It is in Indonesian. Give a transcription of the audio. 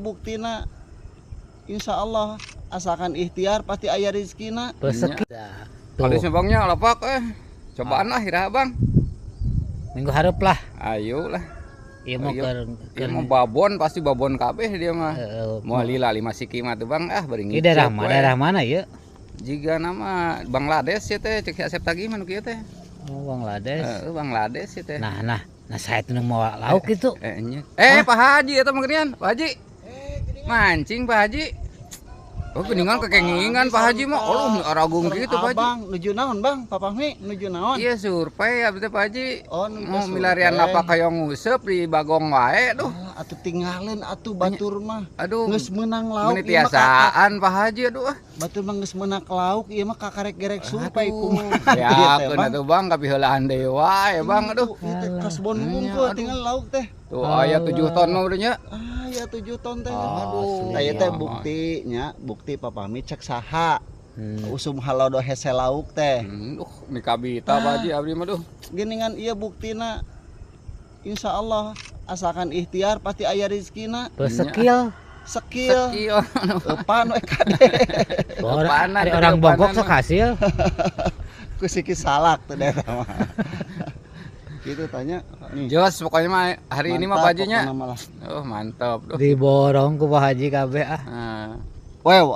buktina insya Allah asalkan ikhtiar pasti aya rezekina. Rezeki. Kalau sebangnya lapak cobaan lah ira bang. Minggu harap lah. Ayo lah. Iya mau Dia mau babon pasti babon kabeh dia mah. Mau lila 5 siki mah tuh bang bari ngicep. Daerah mana ya? Jika nama Bangladesh ya teh cek asep tagi manu kieu teh. Oh Bangladesh. Bangladesh ya teh. Nah saya tuh mau lauk itu. Pak Haji eta mah geuningan, Pak Haji. Mancing Pak Haji. Oh geningan kekengingan Pak Haji mah. Oh aragung kitu Pak Haji. Bang nuju naon Bang? Papahmi nuju naon? Iya survei abdi teh Pak Haji. Oh mau milarian lapak hayong nguseup di Bagong wae duh. Atuh tinggalin atuh batur mah. Aduh. Geus meunang lauk Meni tiasaan Pak Haji aduh. Batur mah geus meunang lauk ieu mah kakarek-gerek survei kumaha. Ya keun atuh Bang kapiheulaan dewa ya Bang aduh. Kasbon unggul tinggal lauk teh. Tuh aya 7 ton mah udah nya. Ya 7 ton teh. Aduh. Tah teh buktinya, bukti papahmi cek saha. Usum halodo hese lauk teh. Mikabita Pak Haji abdi mah duh. Geningan ieu buktina insya Allah asalkan ikhtiar pasti aya rezekina. Skill. Pan we kade. Orang bongkok sok hasil. Ku sikit salak teh eta mah. Gitu tanya nih. Jos pokoknya mah hari ini mah Pak Hajinya. Oh mantap. Diborong ku Pak Haji kabeh Wew